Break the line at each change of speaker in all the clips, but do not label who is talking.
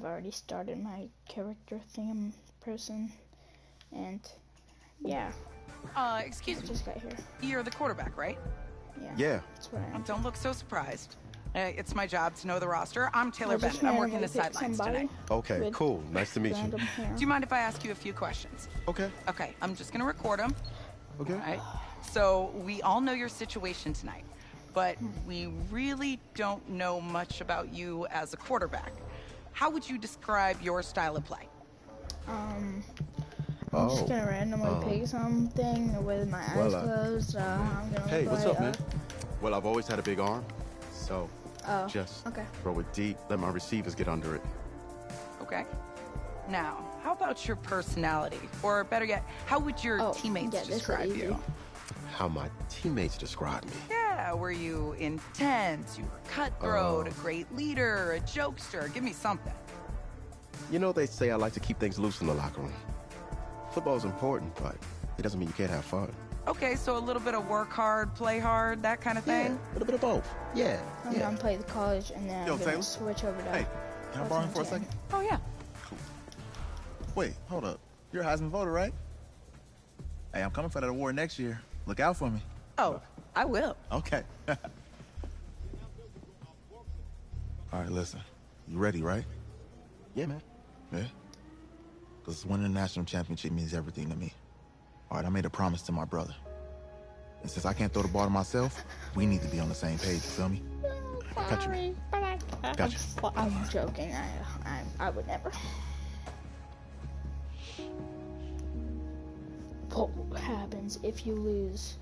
I've already started my character thing person, and yeah.
Excuse me.
Just got here.
You're the quarterback, right?
Yeah.
That's what I am.
Don't look so surprised. It's my job to know the roster. I'm Taylor Bennett. I'm working the sidelines tonight.
Okay, cool. Nice to meet you.
Do you mind if I ask you a few questions?
Okay.
Okay, I'm just gonna record them.
Okay.
All right. So we all know your situation tonight, but we really don't know much about you as a quarterback. How would you describe your style of play?
I'm just gonna randomly pick something with my eyes closed. I'm gonna
hey,
play,
what's up, man? Well, I've always had a big arm, so just throw it deep, let my receivers get under it.
Okay. Now, how about your personality? Or better yet, how would your teammates describe you?
How my teammates describe me?
Yeah, were you intense? You were cutthroat, a great leader, a jokester? Give me something.
You know, they say I like to keep things loose in the locker room. Football's important, but it doesn't mean you can't have fun.
Okay, so a little bit of work hard, play hard, that kind of thing?
Yeah, a little bit of both. Yeah,
I'm gonna play the college, and then I'm gonna switch over to...
Hey, can I borrow him for a second?
Oh, yeah.
Cool. Wait, hold up. You're a Heisman voter, right? Hey, I'm coming for that award next year. Look out for me.
Oh, I will.
Okay. All right, listen. You ready, right?
Yeah, man.
Yeah? Because winning the national championship means everything to me. All right, I made a promise to my brother. And since I can't throw the ball to myself, we need to be on the same page, you feel me? Got you, man. Gotcha.
I'm joking. I would never. What happens if you lose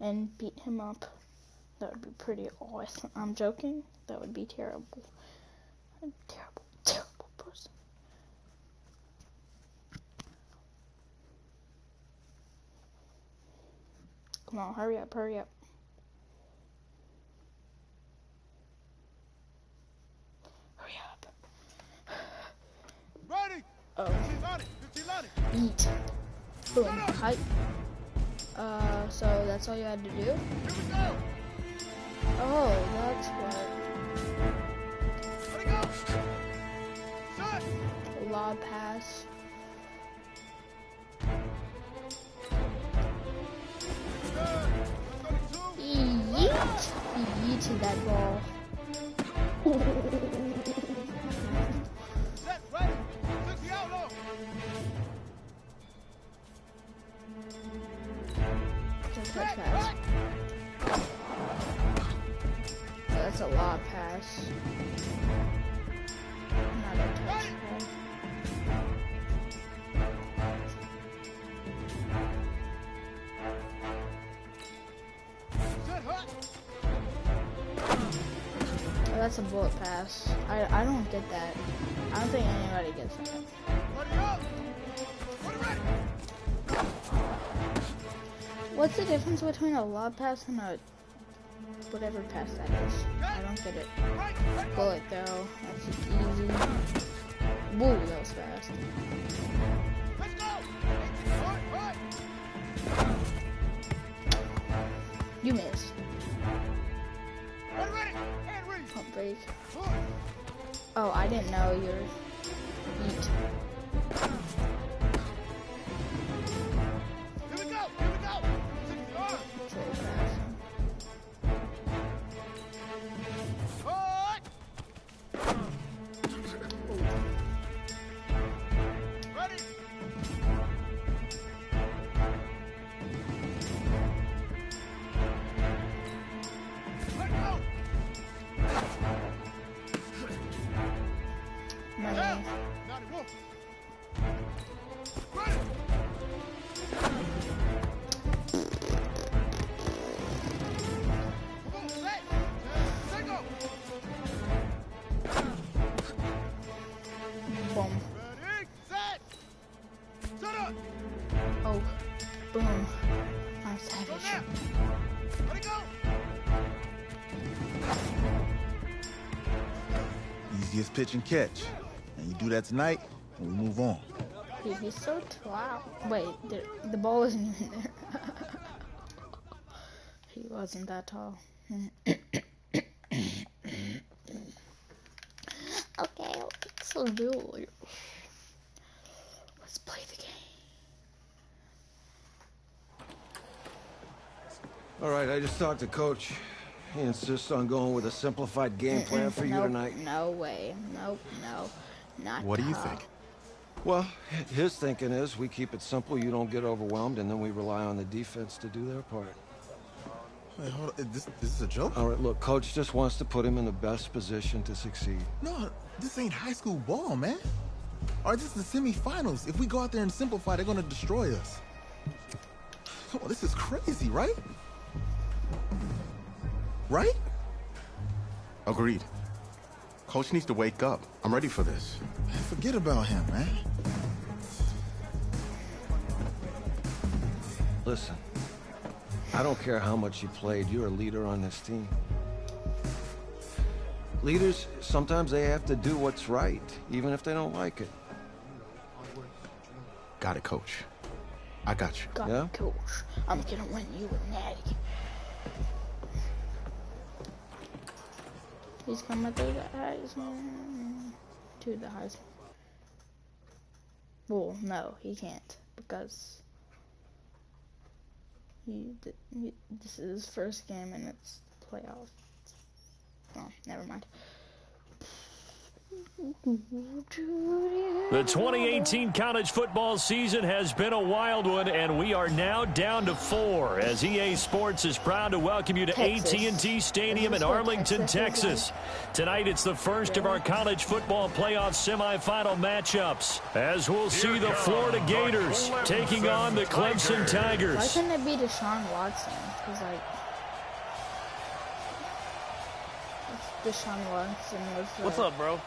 and beat him up? That would be pretty awesome. I'm joking. That would be terrible. A terrible person. Come on, hurry up, hurry up. Hurry up.
Ready.
Oh. Eat. Boom. Hype. So that's all you had to do?
Here we go.
Oh, that's what.
Let it go. Shot.
Lob pass. Yeet. He yeeted that ball.
Set, ready. 60 outlaw.
Touch pass. That's a lob pass. Not a touch pass.
Set, hut.
Oh, that's a bullet pass. I don't get that. I don't think anybody gets that.
Ready up. Ready.
What's the difference between a lob pass and a whatever pass that is? I don't get it. Bullet though. That's easy. Woo, that was fast.
Let's go. Right.
You missed.
Ready. And ready.
Pump break. Oh, I didn't know you were beat.
Here we go. 60
Troll pass.
Hut. Ready. Let go.
Money.
Now the wolf. Ready. Boom, set. Set, go.
Boom.
Ready, set. Set up.
Oh. Boom. I'm
Go
savage.
now. Let it go.
Easiest pitch and catch. And you do that tonight, and we move on.
Dude, he's so tall. Wait, the ball wasn't even there. He wasn't that tall. Let's do it. Let's play the game.
All right, I just talked to Coach. He insists on going with a simplified game plan for you tonight.
No way. Nope, no. Not
What do you think?
Well, his thinking is we keep it simple, you don't get overwhelmed, and then we rely on the defense to do their part.
Wait, hold on. This is a joke?
All right, look, Coach just wants to put him in the best position to succeed.
No, this ain't high school ball, man. All right, this is the semifinals. If we go out there and simplify, they're going to destroy us. Come on, this is crazy, right? Right?
Agreed. Coach needs to wake up. I'm ready for this.
Man, forget about him, man.
Listen, I don't care how much you played, you're a leader on this team. Leaders, sometimes they have to do what's right, even if they don't like it.
Got it, Coach. I got you.
Got
Yeah?
it, Coach. I'm gonna win you a natty. He's coming through the Heisman. To the Heisman. Well, no, he can't because this is his first game and it's playoff. Oh, never mind.
The 2018 college football season has been a wild one, and we are now down to 4 as EA Sports is proud to welcome you to AT&T Stadium in Arlington, Texas. Tonight, it's the first of our college football playoff semifinal matchups, as we'll see the Florida Gators taking on the Clemson Tigers.
Why couldn't it be Deshaun Watson? Because, like, Deshaun Watson was
What's up, bro?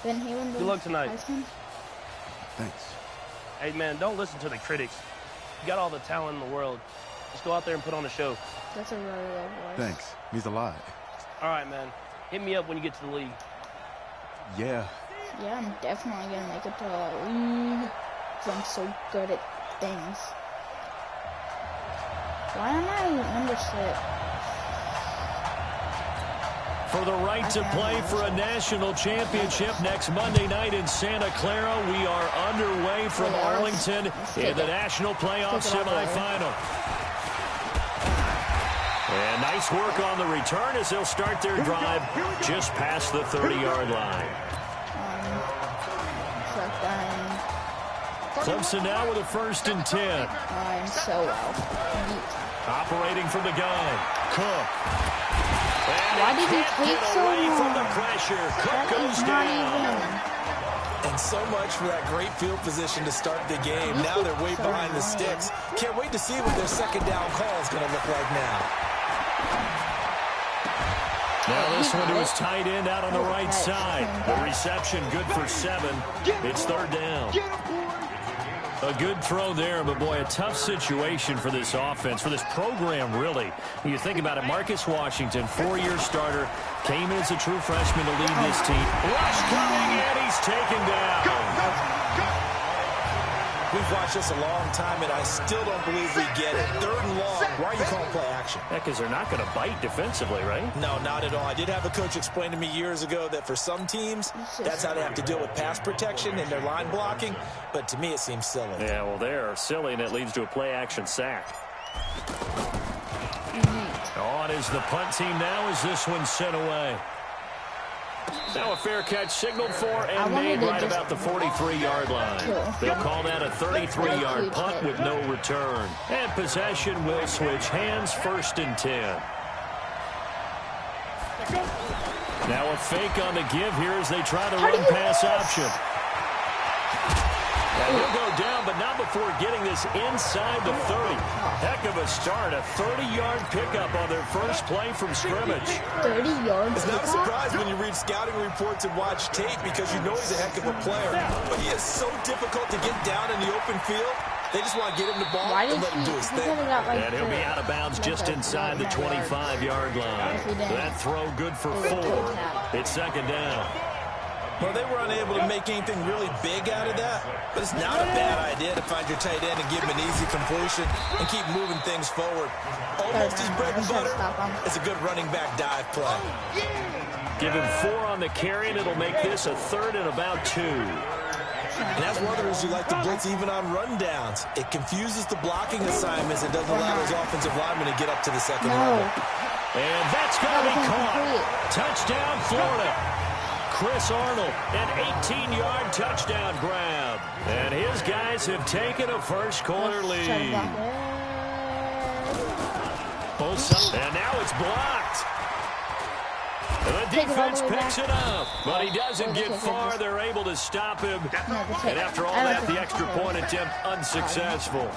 Then he won the
Good luck tonight.
Heisman?
Thanks.
Hey, man, don't listen to the critics. You got all the talent in the world. Just go out there and put on a show.
That's a really low voice.
Thanks. Means a lot.
All right, man. Hit me up when you get to the league.
Yeah.
Yeah, I'm definitely gonna make it to a league. Because I'm so good at things. Why am I number 6?
For the right to play for a national championship next Monday night in Santa Clara, we are underway from Arlington in the national playoff semifinal. And nice work on the return as they'll start their drive just past the 30-yard line. Clemson now with a 1st and 10.
I'm so well.
Operating from the gun. Cook.
Why did he take so long?
From the pressure. Cook goes down.
And so much for that great field position to start the game. Now they're way behind the sticks. Can't wait to see what their second down call is going to look like now.
Now this one to his tight end out on the right side. The reception good for 7. It's 3rd down. A good throw there, but boy, a tough situation for this offense, for this program, really. When you think about it, Marcus Washington, 4-year starter, came in as a true freshman to lead this team. Rush coming, and he's taken down.
We've watched this a long time, and I still don't believe we get it. 3rd and long. Why are you calling play action?
Because they're not going to bite defensively, right?
No, not at all. I did have a coach explain to me years ago that for some teams, that's how they have to deal with pass protection and their line blocking. But to me, it seems silly.
Yeah, well, they're silly, and it leads to a play-action sack. On is the punt team now as this one's sent away. Now a fair catch signaled for and made right about the 43-yard line. They'll call that a 33-yard punt with no return. And possession will switch hands, 1st and 10. Now a fake on the give here as they try to run pass option. And he'll go down, but not before getting this inside the 30. Heck of a start. A 30-yard pickup on their first play from scrimmage.
30 yards.
It's not a surprise when you read scouting reports and watch tape because you know he's a heck of a player. But he is so difficult to get down in the open field. They just want to get him the ball and let him do his thing.
And he'll be out of bounds just inside the 25-yard line. That throw good for 4. It's 2nd down.
Well, they were unable to make anything really big out of that, but it's not a bad idea to find your tight end and give him an easy completion and keep moving things forward. Almost his bread and butter. It's a good running back dive play.
Give him 4 on the carry, and it'll make this a 3rd and about 2.
And that's one of the reasons you like to blitz even on rundowns. It confuses the blocking assignments. It doesn't allow those offensive linemen to get up to the second level.
And that's going to be caught. Touchdown, Florida. Chris Arnold, an 18-yard touchdown grab. And his guys have taken a first-quarter lead. And now it's blocked. The defense picks it up, but he doesn't get far. They're able to stop him. And after all that, the extra point attempt unsuccessful.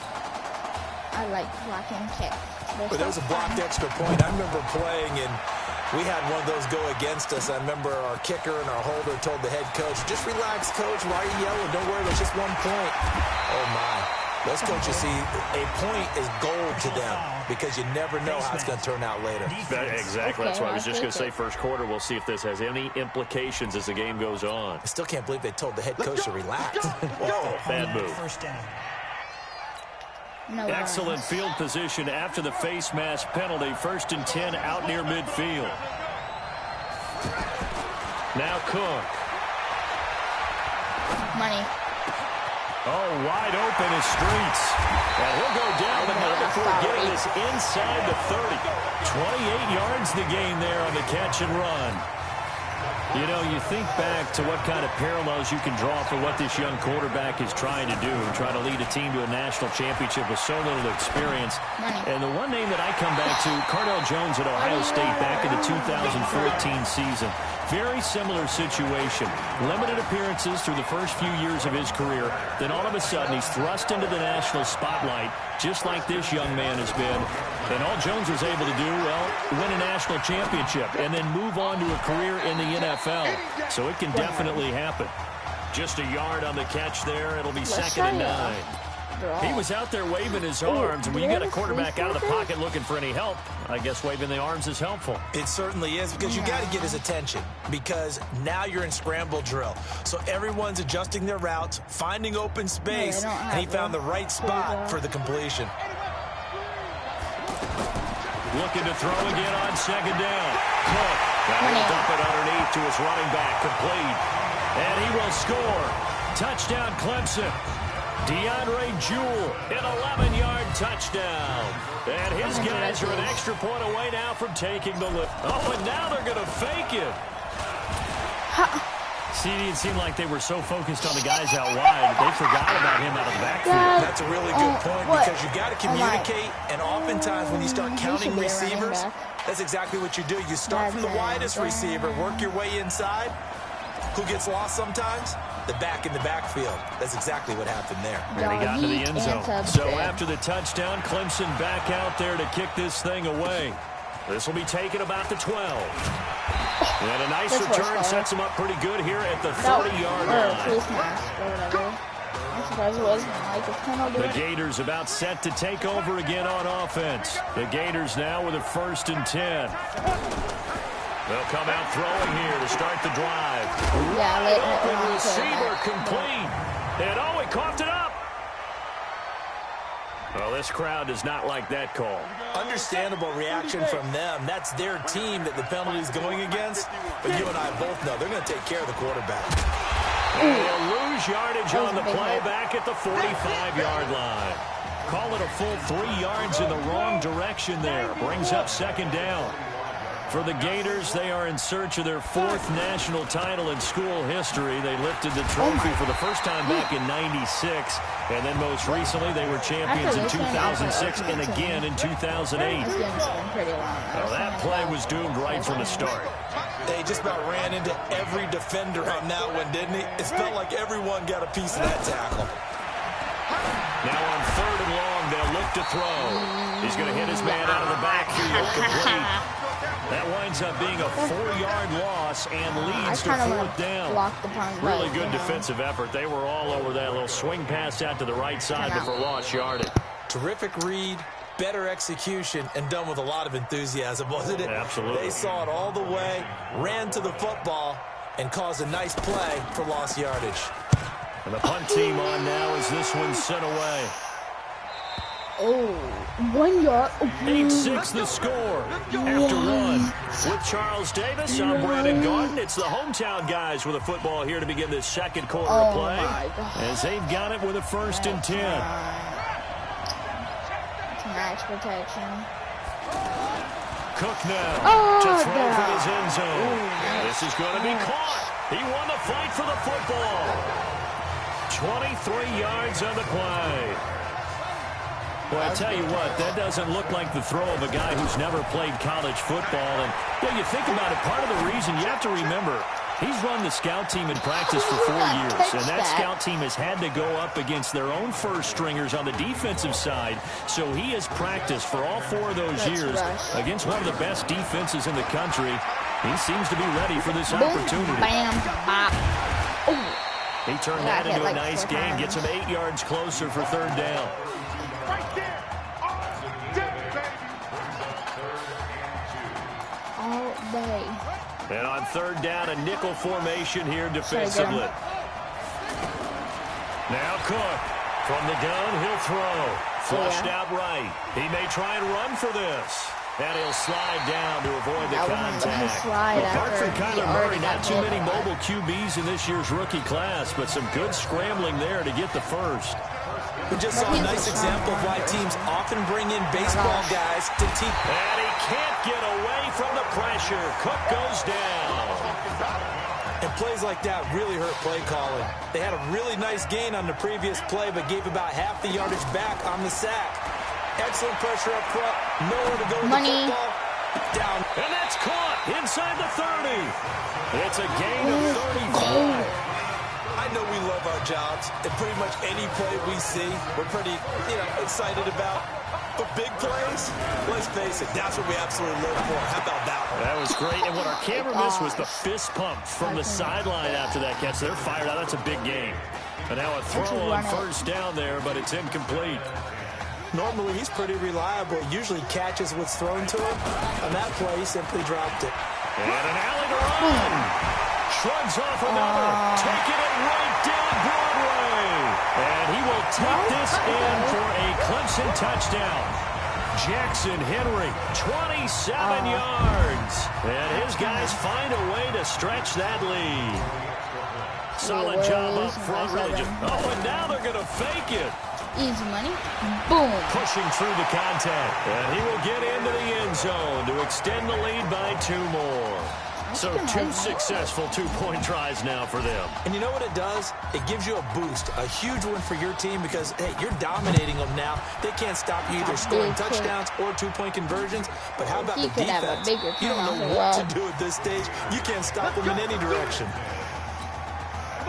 I like blocking kicks.
But there was a blocked extra point. I remember playing, and we had one of those go against us. I remember our kicker and our holder told the head coach, just relax, coach. Why are you yelling? Don't worry, it's just 1 point. Oh, my. Those coaches see a point is gold to them because you never know how it's going to turn out later.
Exactly. That's what I was just going to say. First quarter, we'll see if this has any implications as the game goes on.
I still can't believe they told the head coach to relax.
Whoa, bad move.
First down.
No
Excellent field position after the face mask penalty. 1st and 10 out near midfield. Now Cook.
Money.
Oh, wide open is Streets. And he'll go down, but not before getting this inside the 30. 28 yards the gain there on the catch and run. You know, you think back to what kind of parallels you can draw for what this young quarterback is trying to do, trying to lead a team to a national championship with so little experience. And the one name that I come back to, Cardell Jones at Ohio State back in the 2014 season. Very similar situation. Limited appearances through the first few years of his career. Then all of a sudden he's thrust into the national spotlight, just like this young man has been. And all Jones was able to do, well, win a national championship and then move on to a career in the NFL. So it can definitely happen. Just a yard on the catch there. It'll be 2nd and 9. He was out there waving his arms, and when you get a quarterback out of the pocket looking for any help, I guess waving the arms is helpful.
It certainly is, because you got to get his attention, because now you're in scramble drill. So everyone's adjusting their routes, finding open space, and he found the right spot for the completion.
Looking to throw again on 2nd down. Cook. He'll dump it underneath to his running back, complete. And he will score. Touchdown, Clemson. DeAndre Jewell, an 11-yard touchdown. And his guys are an extra point away now from taking the lead. Oh, and now they're going to fake it. See, it seemed like they were so focused on the guys out wide, they forgot about him out of the backfield.
That's a really good point, because you got to communicate, and oftentimes when you start counting receivers, that's exactly what you do. You start from the widest receiver, work your way inside. Who gets lost sometimes? The back in the backfield. That's exactly what happened there.
And he got into the end zone. So after the touchdown, Clemson back out there to kick this thing away. This will be taken about the 12. And a nice return sets him up pretty good here at the 30-yard line. The Gators about set to take over again on offense. The Gators now with a 1st and 10. They'll come out throwing here to start the drive. Open receiver complete. And oh, he coughed it up. Well, this crowd does not like that call.
Understandable reaction from them. That's their team that the penalty is going against. But you and I both know they're going to take care of the quarterback.
They'll lose yardage on the play back at the 45-yard line. Call it a full 3 yards in the wrong direction there. Brings up 2nd down. For the Gators, they are in search of their 4th national title in school history. They lifted the trophy for the first time back in '96, and then most recently they were champions in 2006 and again in 2008. Well, that play was doomed right from the start.
They just about ran into every defender on that one, didn't he? It felt like everyone got a piece of that tackle.
Now on 3rd and long, they'll look to throw. He's going to hit his man out of the backfield, complete. That winds up being a 4-yard loss and leads to 4th down. Really good defensive effort. They were all over that little swing pass out to the right side before lost yardage.
Terrific read, better execution, and done with a lot of enthusiasm, wasn't it?
Absolutely.
They saw it all the way, ran to the football, and caused a nice play for lost yardage.
And the punt team on now as this one's sent away.
Oh, 1 yard.
8-6 the score after one. With Charles Davis, I'm Brandon Garden. It's the hometown guys with a football here to begin this second quarter of play. As they've got it with a 1st and 10.
Max protection.
Cook now to throw for his end zone. This is going to be caught. He won the fight for the football. 23 yards on the play. Well, I tell you what, that doesn't look like the throw of a guy who's never played college football. And you think about it, part of the reason you have to remember, he's run the scout team in practice for 4 years. And that scout team has had to go up against their own first stringers on the defensive side. So he has practiced for all 4 of those years against one of the best defenses in the country. He seems to be ready for this opportunity.
Bam, bop.
He turned that into a nice gain, gets him 8 yards closer for 3rd down.
Right there.
All day.
And on 3rd down, a nickel formation here defensively. Now Cook from the gun, he'll throw. Flushed out right. He may try and run for this. And he'll slide down to avoid the contact. Apart from Kyler Murray, not too many mobile QBs in this year's rookie class, but some good scrambling there to get the first.
We just saw a nice example of why teams often bring in baseball guys to teach.
And he can't get away from the pressure. Cook goes down.
And plays like that really hurt play calling. They had a really nice gain on the previous play, but gave about half the yardage back on the sack. Excellent pressure up front. Nowhere to go with the football. Down.
And that's caught inside the 30. It's a gain of 35.
I know we love our jobs, and pretty much any play we see, we're pretty, excited about. But big plays, let's face it, that's what we absolutely live for. How about that one?
That was great, and what our camera missed was the fist pump from the sideline after that catch. They're fired out. That's a big game. And now a throw on 1st down there, but it's incomplete.
Normally, he's pretty reliable. Usually catches what's thrown to him. On that play, he simply dropped it.
And an alley to run. Shrugs off another. Taking it right down Broadway. And he will take this in for a Clemson touchdown. Jackson Henry, 27 yards. And his guys find a way to stretch that lead. Solid job up front. Really just, and now they're going to fake it.
Easy money. Boom.
Pushing through the contact. And he will get into the end zone to extend the lead by 2 more. So 2 successful 2-point tries now for them.
And you know what it does? It gives you a boost, a huge one for your team because, hey, you're dominating them now. They can't stop you either scoring touchdowns or 2-point conversions. But how about the defense? You don't know what to do at this stage. You can't stop them in any direction.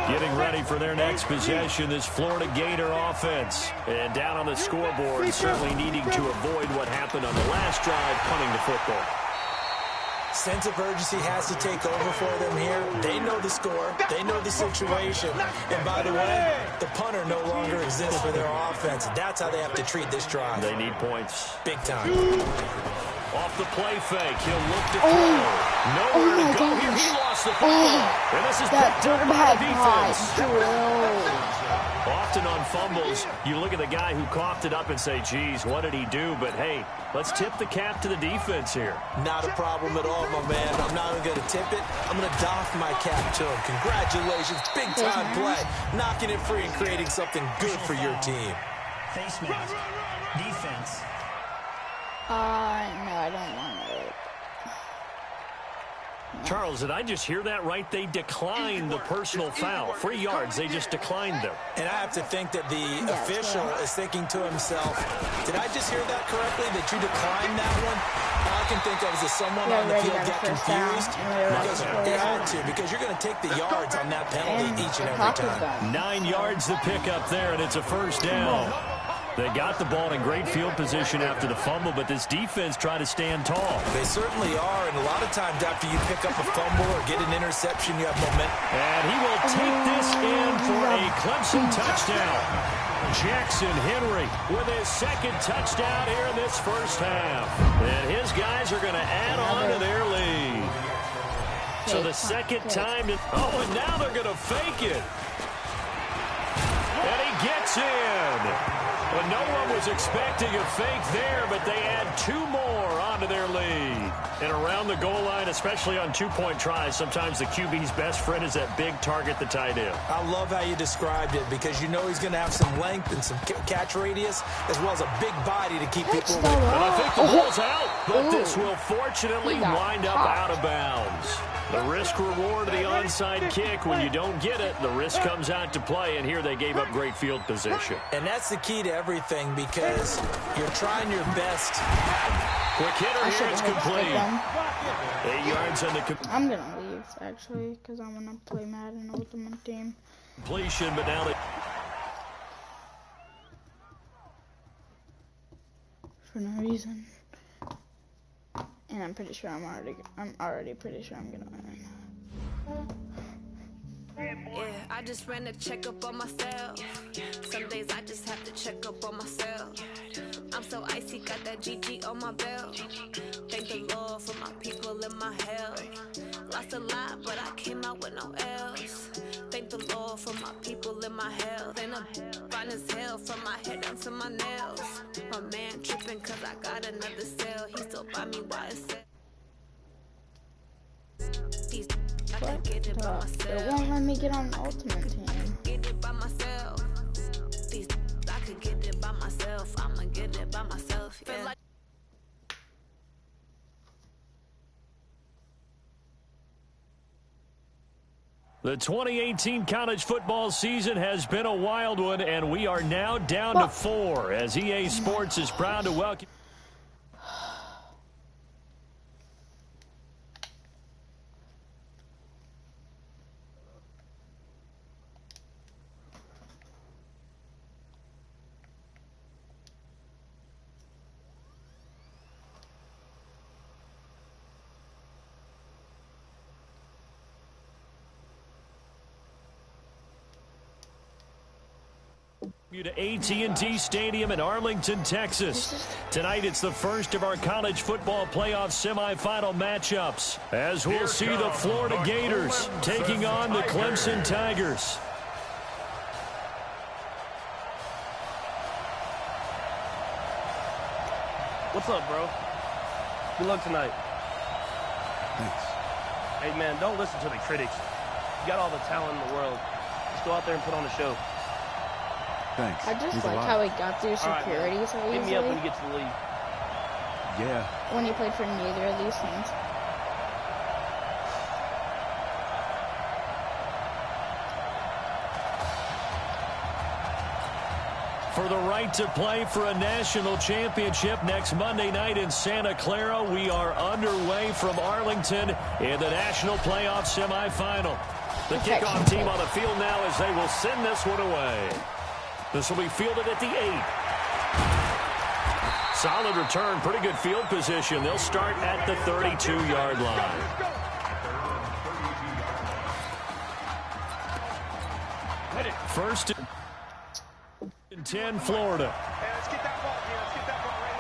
Getting ready for their next possession, this Florida Gator offense. And down on the scoreboard, certainly needing to avoid what happened on the last drive, punting the football.
Sense of urgency has to take over for them here. They know the score. They know the situation. And by the way, the punter no longer exists for their offense. That's how they have to treat this drive.
They need points.
Big time.
Off the play fake. He'll look to throw. Nowhere to go here. He lost the football. And this is picked up by the defense. Often on fumbles, you look at the guy who coughed it up and say, geez, what did he do? But, hey, let's tip the cap to the defense here.
Not a problem at all, my man. I'm not even going to tip it. I'm going to doff my cap to him. Congratulations. Big-time play. Knocking it free and creating something good for your team.
Face mask. Defense.
No, I don't want it.
Charles, did I just hear that right? They declined the personal foul. 3 yards, they just declined them.
And I have to think that the official is thinking to himself, did I just hear that correctly, that you declined that one? All I can think of is that someone on the field got confused because they had to, because you're going to take the yards on that penalty each and every time.
9 yards to pick up there, and it's a 1st down. They got the ball in great field position after the fumble, but this defense tried to stand tall.
They certainly are, and a lot of times after you pick up a fumble or get an interception, you have momentum.
And he will take this in for a Clemson touchdown. Jackson Henry with his 2nd touchdown here in this 1st half. And his guys are going to add on to their lead. So the 2nd time. And now they're going to fake it. And he gets in. Well, no one was expecting a fake there, but they add 2 more onto their lead. And around the goal line, especially on 2-point tries, sometimes the QB's best friend is that big target, the tight end.
I love how you described it because you know he's going to have some length and some catch radius as well as a big body to keep people away.
And I think the ball's out, but this will fortunately wind up out of bounds. The risk-reward of the onside kick, when you don't get it, the risk comes out to play, and here they gave up great field position.
And that's the key to everything because you're trying your best.
Quick hitter here, it's complete. 8 yards on the
I'm going to leave, actually, because I want to play Madden Ultimate Team.
completion, but now they...
For no reason. And I'm pretty sure I'm already pretty sure I'm gonna win.
Yeah, I just ran a checkup on myself. Some days I just have to check up on myself. I'm so icy, got that GG on my belt. Thank the Lord for my people and my health. Lost a lot, but I came out with no L's. Thank the Lord for my people and my health. And I'm fine as hell from my head down to my nails. My man tripping cause I got another cell. He still buy me YSL. I can get it by myself.
It won't let me get on the Ultimate Team.
Get it by myself. I could get it by myself. I'ma get it by myself. Yeah.
The 2018 college football season has been a wild one, and we are now down to 4 as EA Sports is proud to welcome. You to AT&T Stadium in Arlington, Texas. Tonight, it's the first of our college football playoff semifinal matchups, as we'll see the Florida Gators taking on the Clemson Tigers.
What's up, bro? Good luck tonight.
Thanks.
Hey, man, don't listen to the critics. You got all the talent in the world. Just go out there and put on a show.
Thanks.
I just like how he got through security so easily.
Hit me up when you get to the league.
Yeah.
When he played for neither of these teams.
For the right to play for a national championship next Monday night in Santa Clara, we are underway from Arlington in the national playoff semifinal. The kickoff team on the field now as they will send this one away. This will be fielded at the 8. Solid return, pretty good field position. They'll start at the 32-yard line. First and 10, Florida.
Hey, let's get that ball here. Let's get that ball right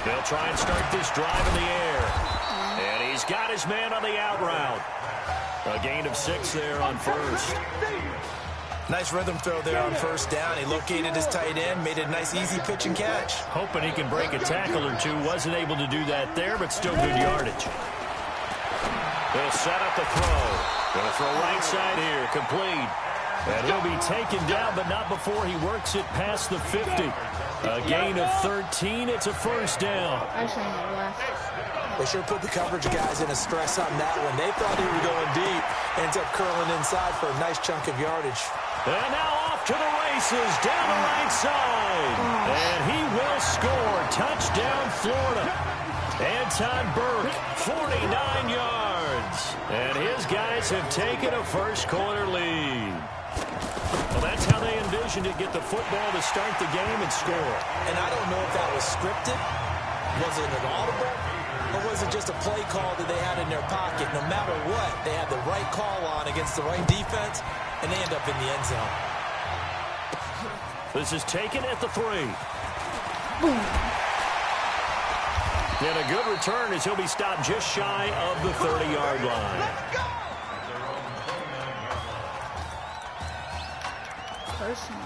here.
They'll try and start this drive in the air. And he's got his man on the out route. A gain of 6 there on first.
Nice rhythm throw there on first down. He located his tight end, made a nice easy pitch and catch.
Hoping he can break a tackle or two. Wasn't able to do that there, but still good yardage. They'll set up the throw. Going to throw right side here, complete. And he'll be taken down, but not before he works it past the 50. A gain of 13. It's a first down.
They sure put the coverage guys in a stress on that one. They thought he was going deep. Ends up curling inside for a nice chunk of yardage.
And now off to the races down the right side. And he will score. Touchdown, Florida. Anton Burke, 49 yards. And his guys have taken a first quarter lead. Well, that's how they envisioned it. Get the football to start the game and score.
And I don't know if that was scripted. Was it an audible? Or was it just a play call that they had in their pocket? No matter what, they had the right call on against the right defense, and they end up in the end zone.
This is taken at the 3.
Boom.
And a good return as he'll be stopped just shy of the 30-yard line.
Personally.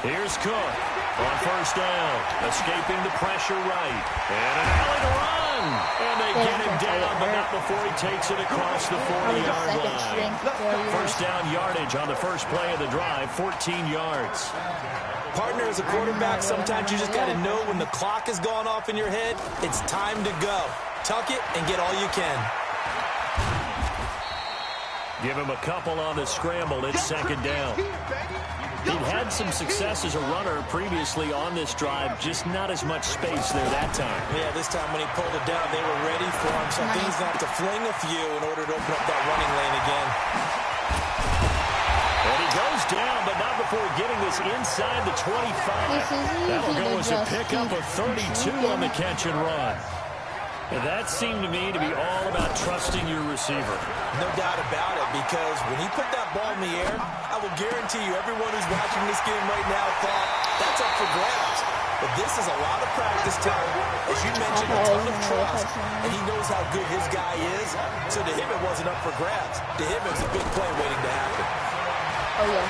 Here's Cook on first down, escaping the pressure right. And an alley to run. And they get him down, but not before he takes it across the 40-yard line. First down yardage on the first play of the drive, 14 yards.
Partner, as a quarterback, sometimes you just got to know when the clock has gone off in your head, it's time to go. Tuck it and get all you can.
Give him a couple on the scramble. It's second down. He'd had some success as a runner previously on this drive, just not as much space there that time.
Yeah, this time when he pulled it down, they were ready for him, so I think he's going to have to fling a few in order to open up that running lane again.
And he goes down, but not before getting this inside the 25. That'll go as a pickup of 32 on the catch and run. And that seemed to me to be all about trusting your receiver.
No doubt about it, because when he put that ball in the air, I will guarantee you everyone who's watching this game right now thought that's up for grabs. But this is a lot of practice time. As you mentioned, a ton of trust, and he knows how good his guy is. So to him, it wasn't up for grabs. To him, it was a big play waiting to happen.
Oh, yeah.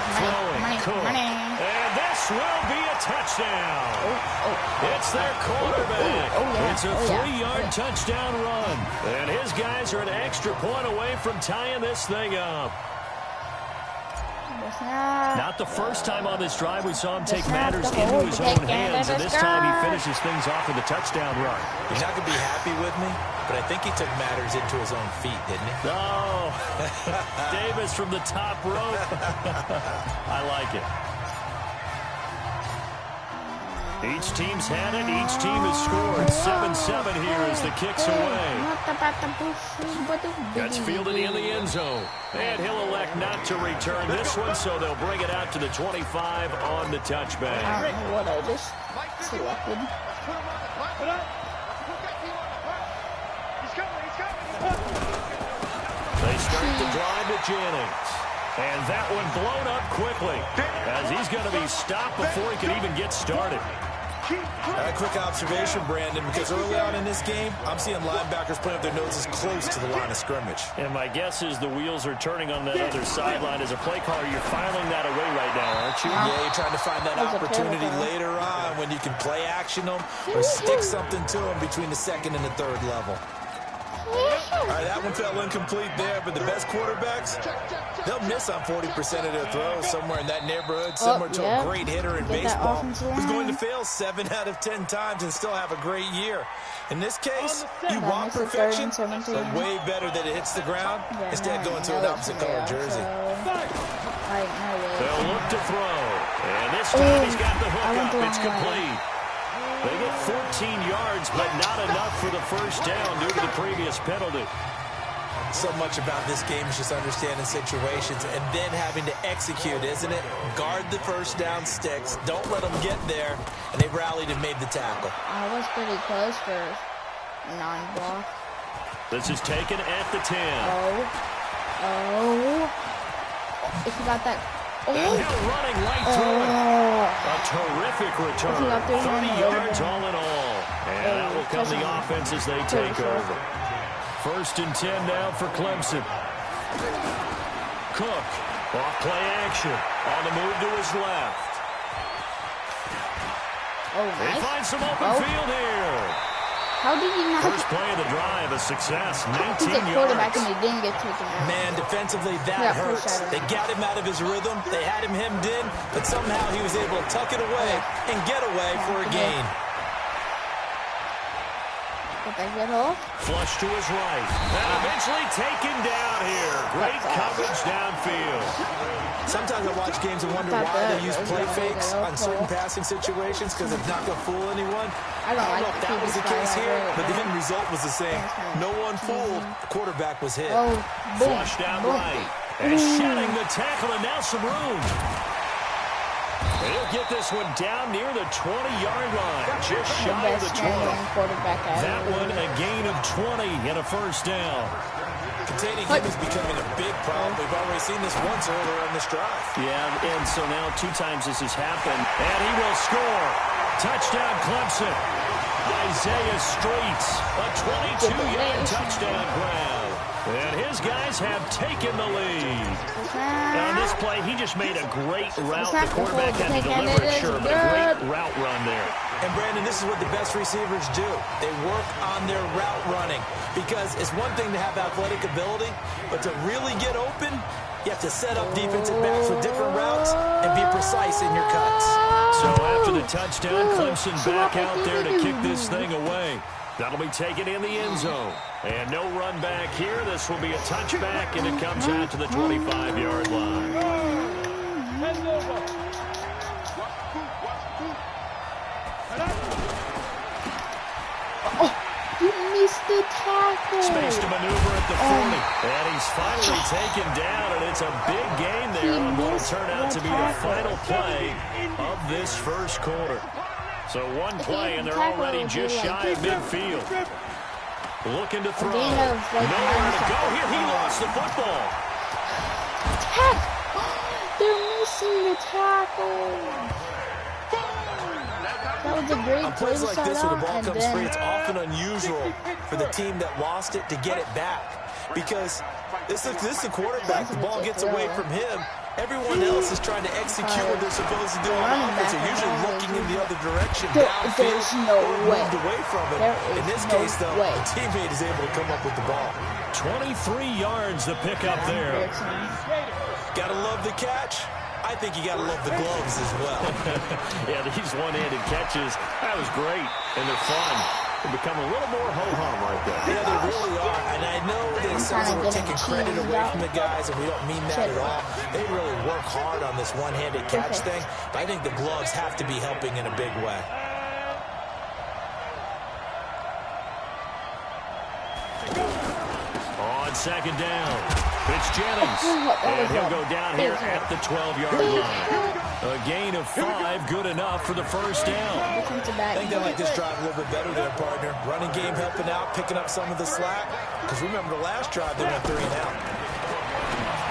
Money.
And this will be a touchdown. It's their quarterback. It's a 3-yard touchdown run. And his guys are an extra point away from tying this thing up. Not the first time on this drive we saw him take matters into his own hands, and this time he finishes things off with a touchdown run.
He's not going to be happy with me, but I think he took matters into his own feet, didn't he?
Oh, Davis from the top rope. I like it. Each team's had it. Each team has scored. 7-7 here as the kick's away. That's fielded in the end zone. And he'll elect not to return this one, so they'll bring it out to the 25 on the touchback.
I don't know what I just selected.
They start the drive at Jennings. And that one blown up quickly, as he's going to be stopped before he can even get started.
A quick observation, Brandon, because early on in this game, I'm seeing linebackers playing with their noses close to the line of scrimmage.
And my guess is the wheels are turning on that other sideline. As a play caller, you're filing that away right now, aren't you?
Yeah, you're trying to find that opportunity later on when you can play action them or stick something to them between the second and the third level. All right, that one fell incomplete there, but the best quarterbacks, they'll miss on 40% of their throws, somewhere in that neighborhood, similar to a great hitter in baseball who's going to fail 7 out of 10 times and still have a great year. In this case, you want perfection, but way better that it hits the ground instead of going to an opposite color jersey.
They'll look to throw, and this time he's got the hook up. It's complete. They get 14 yards, but not enough for the first down due to the previous penalty.
So much about this game is just understanding situations and then having to execute, isn't it? Guard the first down sticks. Don't let them get there. And they rallied and made the tackle.
I was pretty close for non-block.
This is taken at the 10.
If you got that.
And now running right through it. A terrific return. 30 yards all in all. And that will come the offense as they take over. First and 10 now for Clemson. Cook, off play action. On the move to his left. They find some open field here.
How did he not?
First play of the drive, a success. 19
He's a
yards.
quarterback and he didn't get taken out.
Man, defensively, that hurts. They got him out of his rhythm. They had him hemmed in, but somehow he was able to tuck it away and get away for a gain.
Flush to his right. And eventually taken down here. Great coverage downfield.
Sometimes I watch games and wonder why they use play fakes on certain passing situations because it's not going to fool anyone. I don't know if that was the case here, but the end result was the same. No one fooled. The quarterback was hit.
Flushed out right. And shedding the tackle, and now some room. He'll get this one down near the 20-yard line, just shy of the 20. That one a gain of 20 and a first down.
Containing him is becoming a big problem. We've already seen this once earlier on this drive.
Yeah, and so now 2 times this has happened, and he will score. Touchdown, Clemson. Isaiah Streets, a 22-yard touchdown grab. And his guys have taken the lead. On this play, he just made a great route. The quarterback had to deliver it, sure, but a great route run there.
And, Brandon, this is what the best receivers do. They work on their route running because it's one thing to have athletic ability, but to really get open, you have to set up defensive backs with different routes and be precise in your cuts.
So after the touchdown, Clemson back out there to kick this thing away. That'll be taken in the end zone. And no run back here. This will be a touchback, and it comes out to the 25-yard line.
Oh, you missed the tackle.
Space to maneuver at the 40. And he's finally taken down, and it's a big gain there on what will turn out to be the final play of this first quarter. So one play, and they're already just shy of midfield. Looking to throw. Nowhere to go here. He lost the football.
They're missing the tackle. That was a great play
plays like this where the ball comes free, it's often unusual for the team that lost it to get it back. Because this is the quarterback. The ball gets away from him. Everyone else is trying to execute what they're supposed to do on offense. They're usually looking in the other direction, downfield, or moved away from it. In this case, though, the teammate is able to come up with the ball.
23 yards the pickup there.
Gotta love the catch. I think you gotta love the gloves as well.
Yeah, these one-handed catches, that was great, and they're fun. They become a little more ho-hum right there.
Yeah, they really are. And I know that it sounds like we're taking credit away from the guys, and we don't mean that at all. They really work hard on this one-handed catch thing, but I think the gloves have to be helping in a big way.
On second down, it's Jennings, and he'll go down here at the 12-yard line. A gain of 5, good enough for the first down.
I think they like this drive a little bit better there, partner. Running game helping out, picking up some of the slack. Because remember the last drive, they went 3 and out.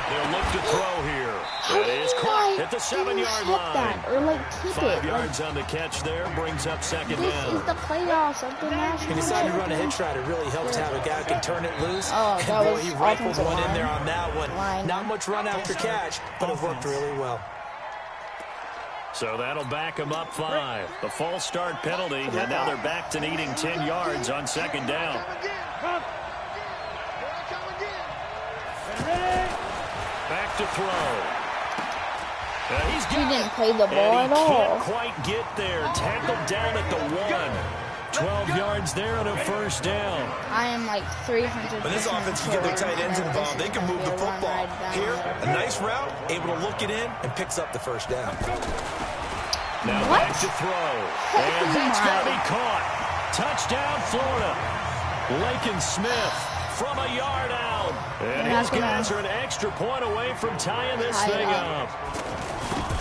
They'll look to throw here. It is caught at the 7-yard line.
Or like keep
5 yards on the catch there, brings up second down.
This is the playoffs of the national.
He decided to run a hitch route. It really helps to have a guy who can turn it loose.
Oh,
and boy, he rifled one in there on that one. Not much run after catch, but it worked really well.
So that'll back them up 5. The false start penalty, and now they're back to needing 10 yards on second down. Back to throw.
He didn't play the ball at all.
Can't quite get there. Tackled down at the 1. 12 yards there and a first down.
I am like 300%.
When this offense can get their tight ends involved, they can move the football. Here, a nice route, able to look it in, and picks up the first down.
Now back to throw. And that's going to be caught. Touchdown, Florida. Lakin Smith from a yard out. And his guys are an extra point away from tying this thing up.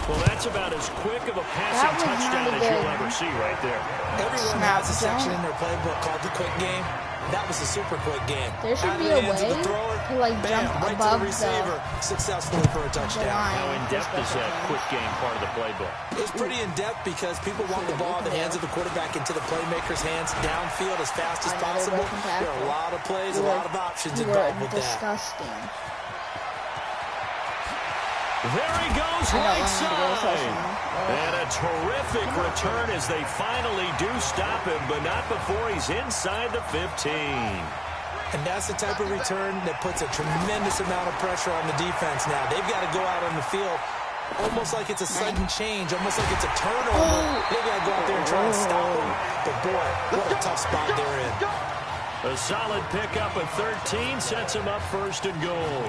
Well, that's about as quick of a passing touchdown as you'll ever see right there.
Everyone has a section in their playbook called the quick game. That was a super quick game.
There should be a way to like jump above the
receiver successfully for a touchdown.
How in-depth is that quick game part of the playbook?
It's pretty in-depth because people want the ball in the hands of the quarterback into the playmaker's hands downfield as fast as possible. There are a lot of plays, a lot of options involved with that.
Disgusting.
There he goes, right side. And a terrific return as they finally do stop him, but not before he's inside the 15.
And that's the type of return that puts a tremendous amount of pressure on the defense now. They've got to go out on the field almost like it's a sudden change, almost like it's a turnover. They've got to go out there and try to stop him. But boy, what a tough spot they're in.
A solid pickup of 13 sets him up first and goal.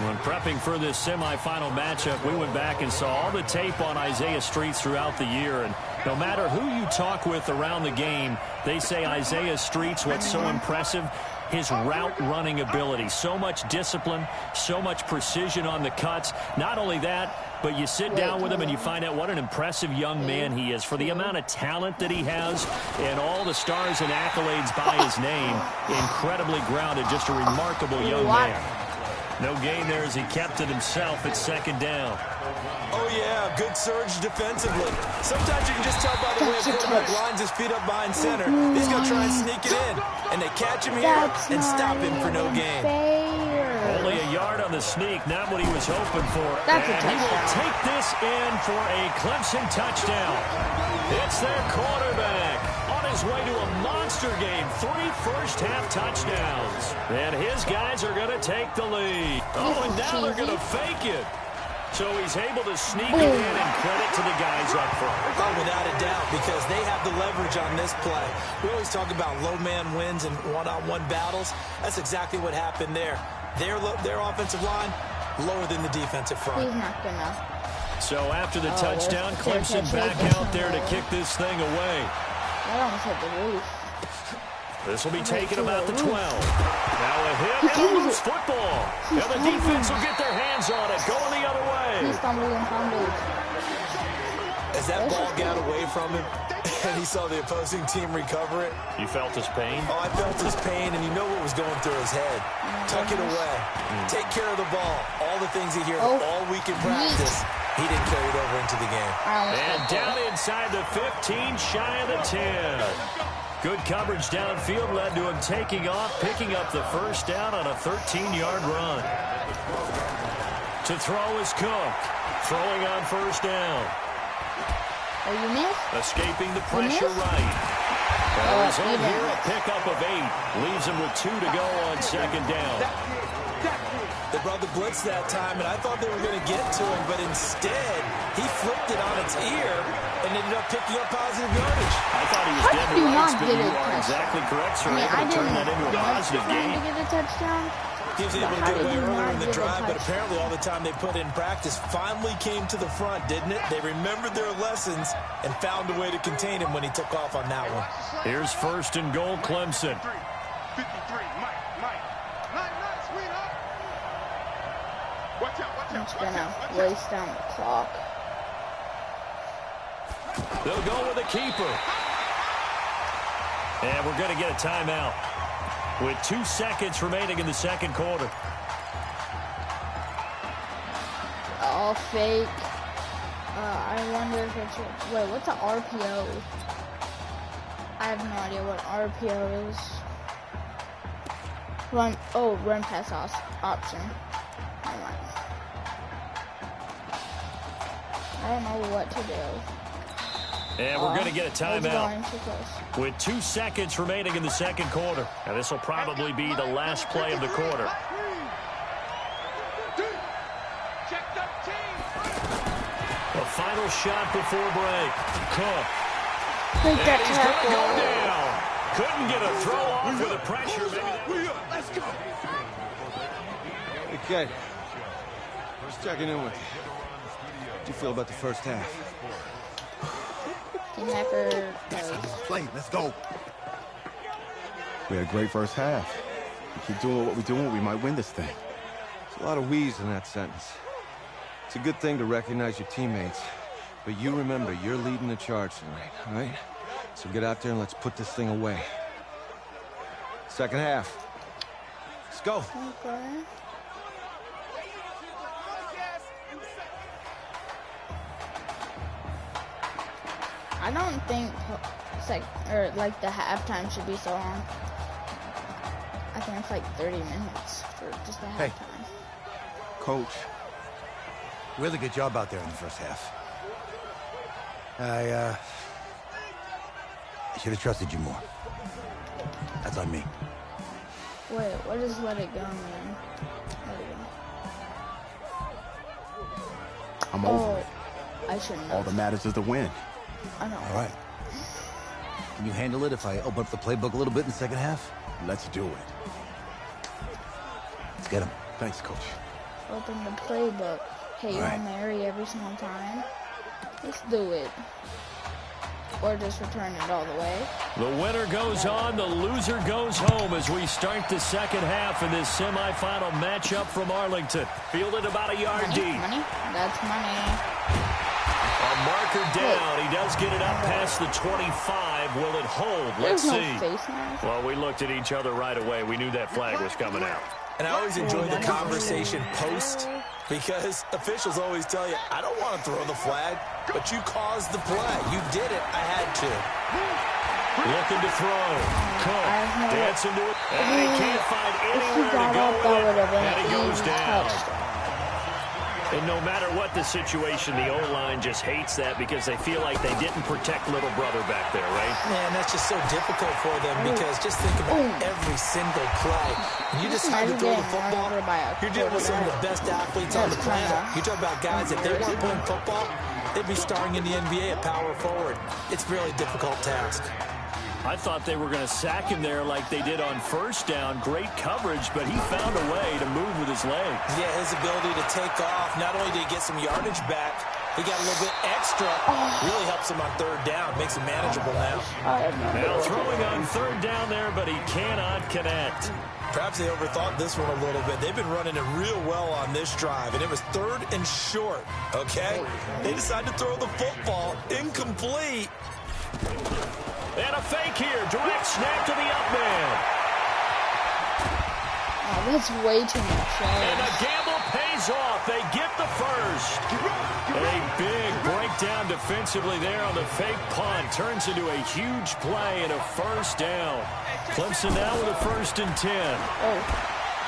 When prepping for this semifinal matchup, we went back and saw all the tape on Isaiah Streets throughout the year. And no matter who you talk with around the game, they say Isaiah Streets, what's so impressive, his route running ability. So much discipline, so much precision on the cuts. Not only that, but you sit down with him and you find out what an impressive young man he is for the amount of talent that he has and all the stars and accolades by his name. Incredibly grounded, just a remarkable young man. No gain there as he kept it himself at second down.
Oh, yeah, good surge defensively. Sometimes you can just tell by the way a quarterback lines his feet up behind center. He's going to try and sneak it in. And they catch him here and stop him for no gain.
Only a yard on the sneak, not what he was hoping for. And he will take this in for a Clemson touchdown. It's their quarterback on his way to a monster game. 3 first-half touchdowns. And his guys are going to take the lead. Oh, and now they're going to fake it. So he's able to sneak it in, and credit to the guys up front.
Oh, without a doubt, because they have the leverage on this play. We always talk about low man wins and one-on-one battles. That's exactly what happened there. Their offensive line, lower than the defensive front.
He's not gonna.
So after the touchdown, Clemson back out there to kick this thing away.
I almost hit the roof.
This will be taken about the 12. Now a hit and a loose football. And the defense will get their hands on it, going the other way.
He stumbled and fumbled.
As that ball got away from him, and he saw the opposing team recover it.
You felt his pain?
Oh, I felt his pain, and you know what was going through his head. Tuck it away. Take care of the ball. All the things he heard all week in practice. He didn't carry it over into the game.
And down inside the 15, shy of the 10. Good coverage downfield led to him taking off, picking up the first down on a 13-yard run. To throw is Cook. Throwing on first down.
Oh, you missed?
Escaping the pressure right. And he's in here, a pickup of 8. Leaves him with 2 to go on second down.
They brought the blitz that time, and I thought they were going to get to him, but instead, he flipped it on its ear and ended up picking up positive yardage.
I thought he was dead to rights, but you are exactly correct, sir. Able to turn that into a positive game.
To get a touchdown.
He was able to get away earlier in the drive, but apparently all the time they put in practice finally came to the front, didn't it? They remembered their lessons and found a way to contain him when he took off on that one.
Here's first and goal, Clemson.
53, Mike. Watch out.
I'm just gonna waste down the clock.
They'll go with a keeper. And we're going to get a timeout with 2 seconds remaining in the second quarter.
All fake. I wonder if it's... Wait, what's an RPO? I have no idea what RPO is. Run pass option. I don't know what to do.
And we're going to get a timeout with 2 seconds remaining in the second quarter. Now this will probably be the last play of the quarter. A final shot before break. Cook. And he's going to go down. Couldn't get a throw off with the pressure.
Let's go.
Okay. Just checking in with you. How do you feel about the first half?
Play, let's go. We had a great first half. We keep doing what we're doing, we might win this thing.
There's a lot of we's in that sentence. It's a good thing to recognize your teammates, but you remember you're leading the charge tonight, all right? So get out there and let's put this thing away. Second half. Let's go.
Okay. I don't think the halftime should be so long. I think it's like 30 minutes for just the halftime.
Coach, really good job out there in the first half. I should have trusted you more. That's on me.
Wait, what does let it go mean? Let it go.
I'm over it.
I shouldn't know.
All that matters is the win.
I know.
All right. Can you handle it if I open up the playbook a little bit in the second half?
Let's do it.
Let's get him.
Thanks, Coach.
Open the playbook. Hey, Hail Mary every single time. Let's do it. or just return it all the way.
The winner goes on, the loser goes home as we start the second half in this semifinal matchup from Arlington. Fielded about a yard deep.
Money? That's money.
A marker down. He does get it up past the 25. Will it hold? Let's see. Well, we looked at each other right away. We knew that flag was coming out.
And I always enjoy the conversation post because officials always tell you, I don't want to throw the flag, but you caused the play. You did it. I had to.
Looking to throw. Cook dancing to it. And he can't find anywhere to go with it. And he goes down. And no matter what the situation, the O-line just hates that because they feel like they didn't protect little brother back there, right?
Man, that's just so difficult for them because just think about every single play. When you decide to throw the football, you're dealing with some of the best athletes on the planet. You talk about guys, if they weren't playing football, they'd be starring in the NBA at power forward. It's a really difficult task.
I thought they were going to sack him there like they did on first down. Great coverage, but he found a way to move with his legs.
Yeah, his ability to take off. Not only did he get some yardage back, he got a little bit extra. Really helps him on third down. Makes it manageable now.
Now throwing on third down there, but he cannot connect.
Perhaps they overthought this one a little bit. They've been running it real well on this drive, and it was third and short, okay? They decided to throw the football incomplete.
And a fake here. Direct snap to the up man.
Oh, that's way too much.
And the gamble pays off. They get the first. A big breakdown defensively there on the fake punt. Turns into a huge play and a first down. Clemson now with a 1st and 10.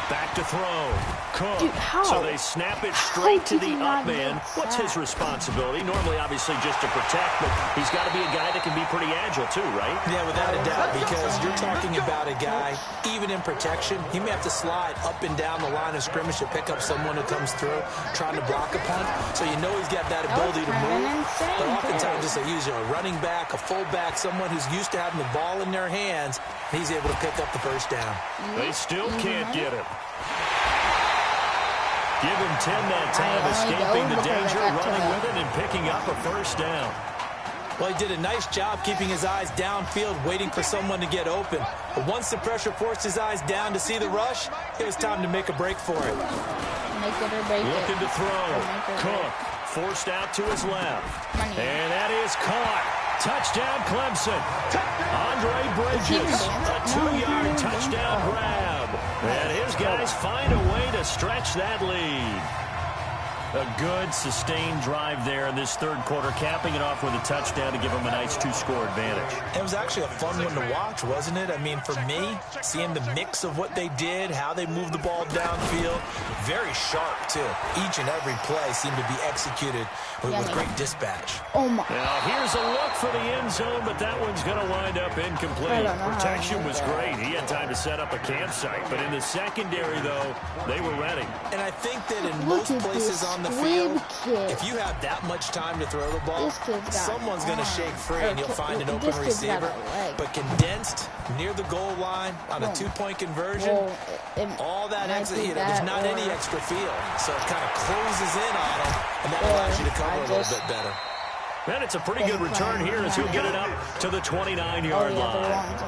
Back to throw. Cook.
Dude, how?
So they snap it straight to the up man. What's his responsibility? Normally, obviously, just to protect, but he's got to be a guy that can be pretty agile too, right?
Yeah, without a doubt, because you're talking about a guy, even in protection, he may have to slide up and down the line of scrimmage to pick up someone who comes through trying to block a punt. So you know he's got that ability to move. But oftentimes, just a running back, a fullback, someone who's used to having the ball in their hands, he's able to pick up the first down.
They still can't get him. Give him 10 that time, escaping the danger, running with it, and picking up a first down.
Well, he did a nice job keeping his eyes downfield, waiting for someone to get open. But once the pressure forced his eyes down to see the rush, it was time to make a break for it.
Make it or break it.
Looking to throw. Cook forced out to his left. And that is caught. Touchdown, Clemson. Andre Bridges, a 2-yard touchdown grab. And his guys find a way to stretch that lead. A good, sustained drive there in this third quarter, capping it off with a touchdown to give them a nice 2-score advantage.
It was actually a fun one to watch, wasn't it? I mean, for me, seeing the mix of what they did, how they moved the ball downfield, very sharp, too. Each and every play seemed to be executed with great dispatch.
Oh, my.
Now, here's a look for the end zone, but that one's going to wind up incomplete. Protection was great. He had time to set up a campsite, but in the secondary, though, they were ready.
And I think that in most places on the field, if you have that much time to throw the ball, someone's going to shake free and you'll find an open receiver. But condensed near the goal line on a 2-point conversion, all that extra, there's not any extra field. So it kind of closes in on them, and that allows you to cover a little bit better.
And it's a pretty good return here as he'll get it up to the 29-yard line.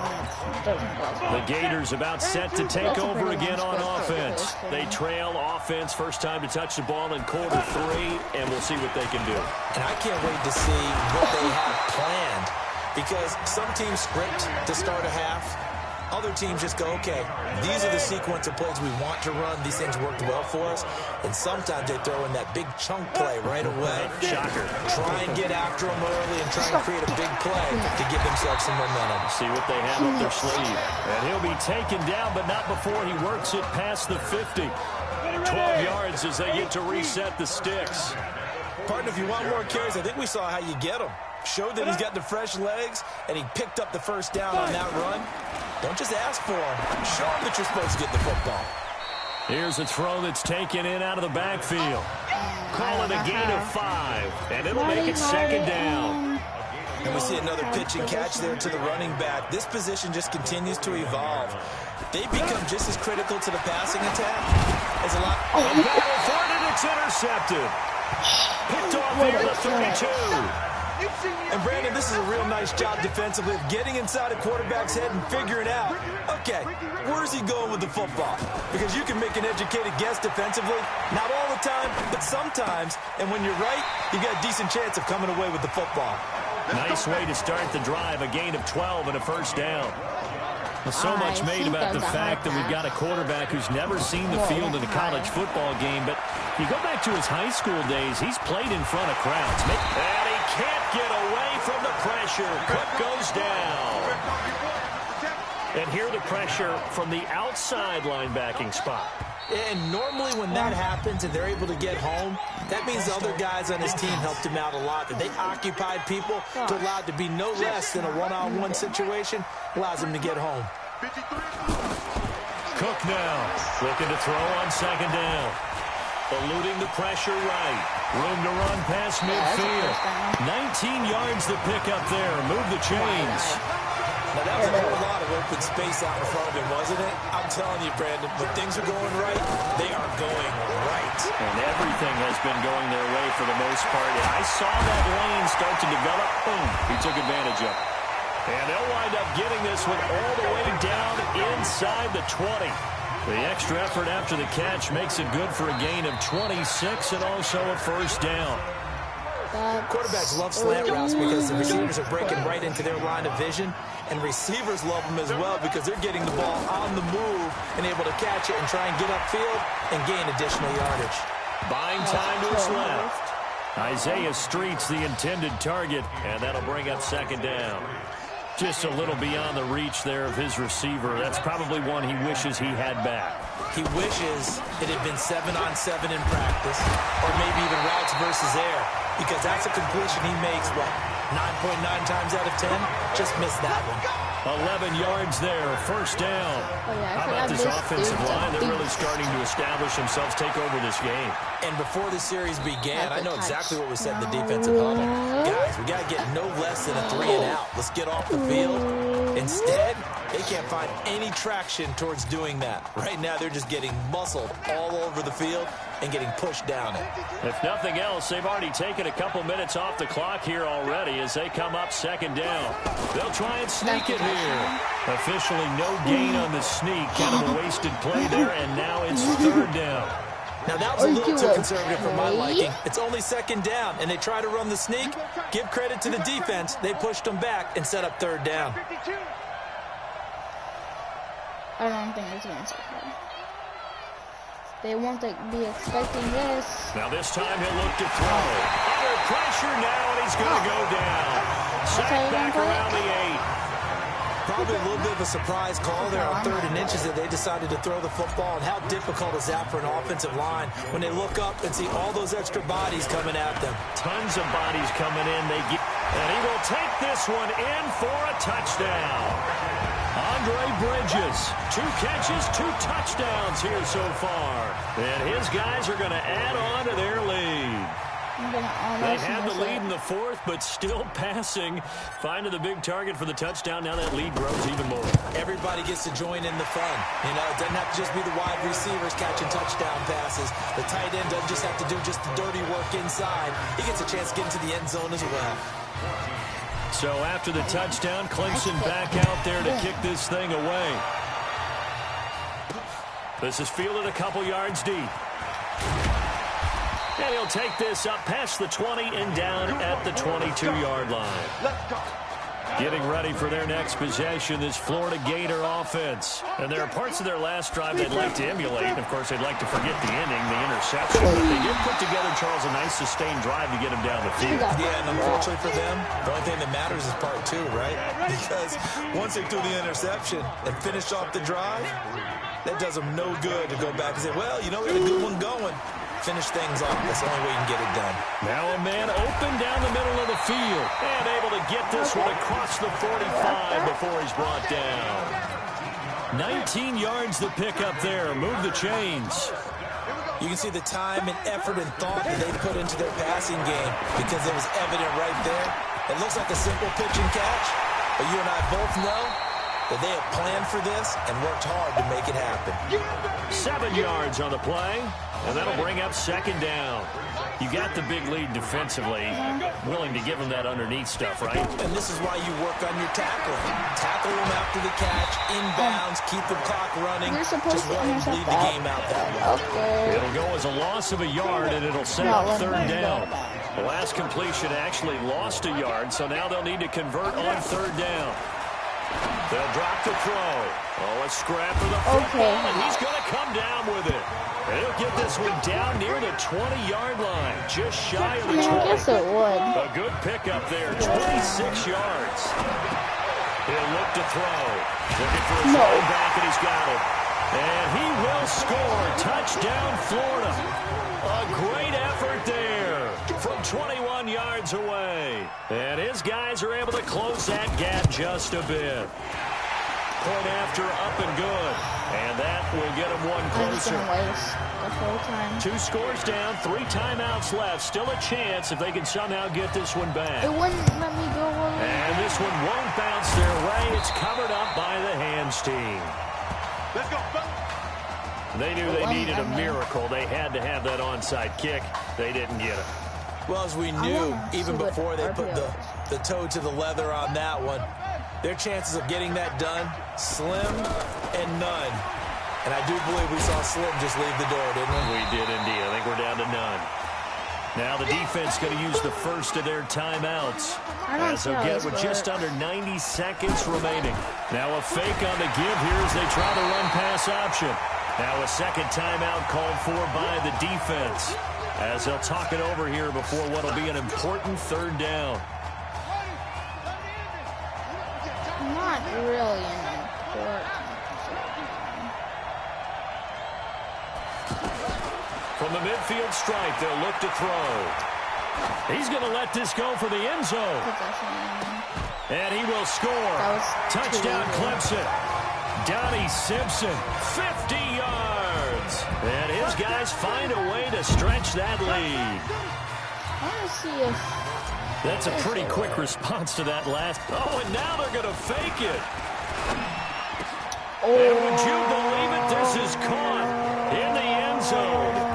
The Gators about set to take over again on offense. They trail offense first time to touch the ball in quarter 3, and we'll see what they can do.
And I can't wait to see what they have planned, because some teams script to start a half. Other teams just go, okay, these are the sequence of plays we want to run. These things worked well for us. And sometimes they throw in that big chunk play right away.
Shocker.
Try and get after them early and try and create a big play to give themselves some momentum.
See what they have up their sleeve. And he'll be taken down, but not before he works it past the 50. 12 yards as they get to reset the sticks.
Partner, if you want more carries, I think we saw how you get them. Showed that he's got the fresh legs, and he picked up the first down on that run. Don't just ask for him. Show him that you're supposed to get the football.
Here's a throw that's taken in out of the backfield. Call it a gain of 5, and it'll make it second down.
And we see another pitch and catch there to the running back. This position just continues to evolve. They become just as critical to the passing attack as a lot.
A battle for it, and it's intercepted. Picked off here at the 32.
And Brandon, this is a real nice job defensively of getting inside a quarterback's head and figuring out, okay, where's he going with the football? Because you can make an educated guess defensively, not all the time, but sometimes. And when you're right, you got a decent chance of coming away with the football.
Nice way to start the drive, a gain of 12 and a first down. So much made about the fact that we've got a quarterback who's never seen the field in a college football game. But you go back to his high school days, he's played in front of crowds. And he can't get away from the pressure. Cook goes down. And here the pressure from the outside linebacking spot.
And normally when that happens and they're able to get home, that means the other guys on his team helped him out a lot. That they occupied people to allow it to be no less than a one-on-one situation, allows him to get home.
Cook now looking to throw on second down. Eluding the pressure right. Room to run past midfield. 19 yards to pick up there. Move the chains.
Now, that was a whole lot of open space out in front of him, wasn't it? I'm telling you, Brandon, when things are going right, they are going right.
And everything has been going their way for the most part. And I saw that lane start to develop. Boom. He took advantage of it. And they'll wind up getting this one all the way down inside the 20. The extra effort after the catch makes it good for a gain of 26 and also a first down.
Quarterbacks love slant routes because the receivers are breaking right into their line of vision, and receivers love them as well because they're getting the ball on the move and able to catch it and try and get upfield and gain additional yardage.
Buying time to his left. Isaiah Street's the intended target, and that'll bring up second down. Just a little beyond the reach there of his receiver. That's probably one he wishes he had back.
He wishes it had been 7-on-7 in practice, or maybe even routes versus air, because that's a completion he makes, what, 9.9 times out of 10? Just missed that one.
11 yards there, first down. How about this offensive line? They're really starting to establish themselves, take over this game.
And before the series began, I know exactly what we said in the defensive huddle. Guys, we got to get no less than a 3-and-out. Let's get off the field. Instead, they can't find any traction towards doing that. Right now, they're just getting muscled all over the field and getting pushed down it.
If nothing else, they've already taken a couple minutes off the clock here already as they come up second down. They'll try and sneak it here. Officially no gain on the sneak. Kind of a wasted play there, and now it's third down.
Now, that was a little too conservative for my liking. It's only second down, and they try to run the sneak. Give credit to the defense. They pushed them back and set up third down.
I don't think it's going to happen. They won't be expecting this.
Now this time he'll look to throw. Under pressure now, and he's going to go down. Sacked back around the 8.
Probably a little bit of a surprise call there on 3rd and inches that they decided to throw the football. And how difficult is that for an offensive line when they look up and see all those extra bodies coming at them?
Tons of bodies coming in. And he will take this one in for a touchdown. Andre Bridges, 2 catches, 2 touchdowns here so far. And his guys are going to add on to their lead. They had the lead in the 4th, but still passing. Finding the big target for the touchdown. Now that lead grows even more.
Everybody gets to join in the fun. You know, it doesn't have to just be the wide receivers catching touchdown passes. The tight end doesn't just have to do just the dirty work inside. He gets a chance to get into the end zone as well.
So after the touchdown, Clemson back out there to kick this thing away. This is fielded a couple yards deep. And he'll take this up past the 20 and down at the 22-yard line. Getting ready for their next possession, this Florida Gator offense. And there are parts of their last drive they'd like to emulate. Of course, they'd like to forget the ending, the interception. But they did put together, Charles, a nice sustained drive to get him down the field.
Yeah, and unfortunately for them, the only thing that matters is part 2, right? Because once they threw the interception and finished off the drive, that does them no good to go back and say, well, you know, we had a good one going. Finish things off. That's the only way you can get it done.
Now a man open down the middle of the field. And able to get this one across the 45 before he's brought down. 19 yards to pick up there. Move the chains.
You can see the time and effort and thought that they put into their passing game because it was evident right there. It looks like a simple pitch and catch, but you and I both know that they have planned for this and worked hard to make it happen.
7 yards on the play, and that'll bring up second down. You got the big lead defensively, willing to give them that underneath stuff, right?
And this is why you work on your tackling. Tackle them after the catch, inbounds, keep the clock running. Just want to bleed the game out that way.
Okay.
It'll go as a loss of a yard, and it'll set up third down. The last completion actually lost a yard, so now they'll need to convert on third down. They'll drop the throw. Oh, a scrap for the football, and he's going to come down with it. And he'll get this one down near the 20-yard line, just shy of the 20.
I guess it would.
A good pickup there, 26 yards. He'll look to throw. Looking for his running back, and he's got it. And he will score. Touchdown, Florida. A great effort there from 21 yards away. And his guys are able to close that gap just a bit. Point after, up and good. And that will get him one closer.
The whole time.
2 scores down, 3 timeouts left. Still a chance if they can somehow get this one back.
It wouldn't let me go away.
And this one won't bounce their way. It's covered up by the hands team.
Let's go, fellas.
They knew they needed a miracle. They had to have that onside kick. They didn't get it.
Well, as we knew, even before they put the toe to the leather on that one, their chances of getting that done, slim and none. And I do believe we saw Slim just leave the door, didn't we?
We did indeed. I think we're down to none. Now the defense going to use the first of their timeouts. As they'll get with just under 90 seconds remaining. Now a fake on the give here as they try the run-pass option. Now a second timeout called for by the defense. As they'll talk it over here before what will be an important third down.
Not really an important.
From the midfield stripe, they'll look to throw. He's going to let this go for the end zone. And he will score. Touchdown, Clemson. Donnie Simpson, 50 yards. And his guys find a way to stretch that lead.
I want to see if...
That's a pretty quick response to that last. Oh, and now they're going to fake it. And would you believe it? This is caught in the end zone.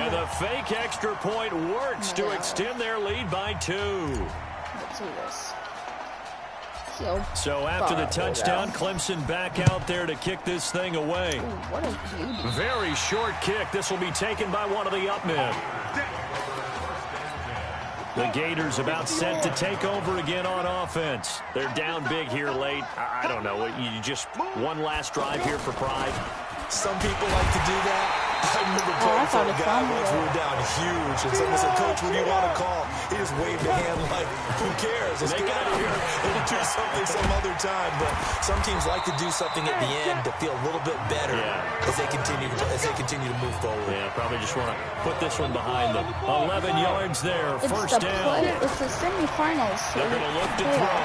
And the fake extra point works to extend their lead by 2.
Let's see this.
So after the touchdown, Clemson back out there to kick this thing away.
Ooh, what a beauty.
Very short kick. This will be taken by one of the up men. The Gators about set to take over again on offense. They're down big here late. I don't know. You just one last drive here for pride.
Some people like to do that. I remember playing for a guy once we were down huge, and someone said, "Coach, what do you want to call?" He just waved a hand like, "Who cares? Let's get out of here and do something some other time." But some teams like to do something at the end to feel a little bit better as they continue to move forward.
Yeah, probably just want to put this one behind them. 11 yards there, first down.
It's the semifinals.
They're going to look to throw.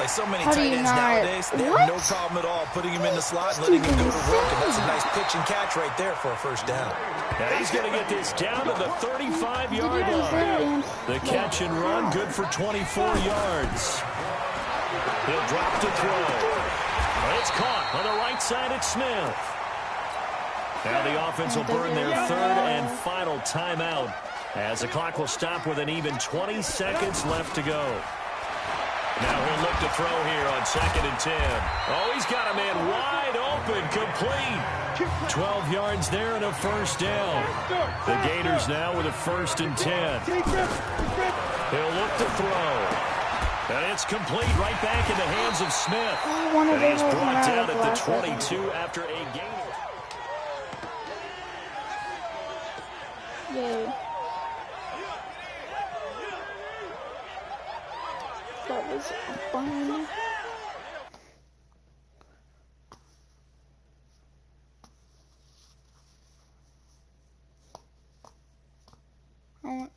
Like so many tight ends nowadays, they have no problem at all putting him in the slot and letting him go to work. And that's a nice pitch and catch right there for a first down.
Now he's going to get this down to the 35-yard line. The catch and run, good for 24 yards. He'll drop to throw. It's caught on the right side at Smith. Now the offense will burn their third and final timeout as the clock will stop with an even 20 seconds left to go. Now he'll look to throw here on 2nd and 10. Oh, he's got a man wide open, complete. 12 yards there and a first down. The Gators now with a 1st and 10. He'll look to throw. And it's complete right back in the hands of Smith. And he's brought down at the 22 after a gain.
Yay. That was fun.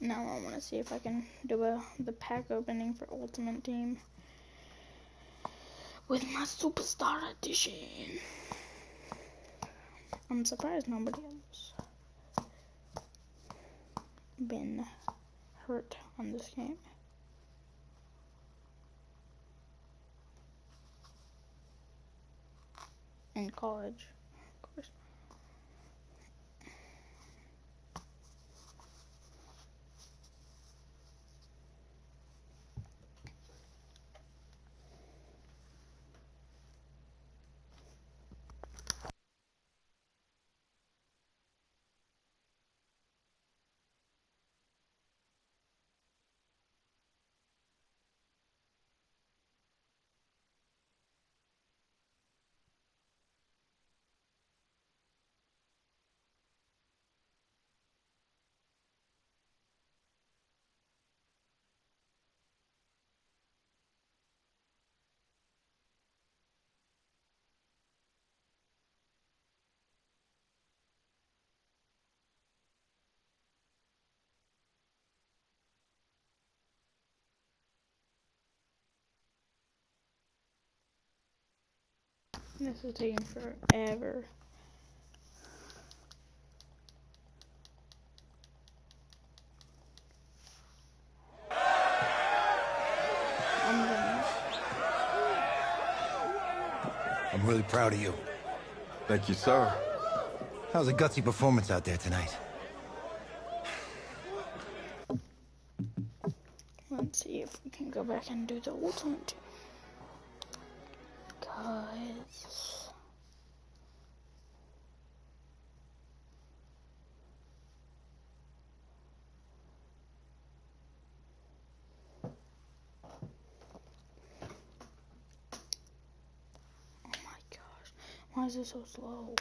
Now I want to see if I can do the pack opening for Ultimate Team with my Superstar Edition. I'm surprised nobody else been hurt on this game. in college, of course. This is taking forever.
I'm really proud of you.
Thank you, sir.
How's a gutsy performance out there tonight?
Let's see if we can go back and do the ultimate. Cause oh my gosh, why is it so slow?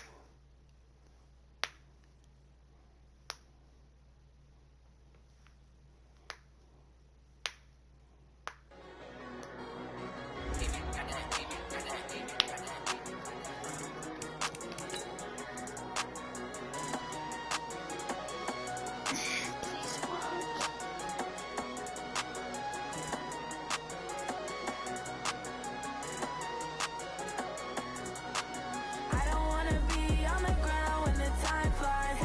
Let's try French.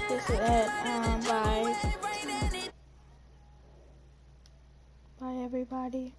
This is it. Bye. Bye, everybody.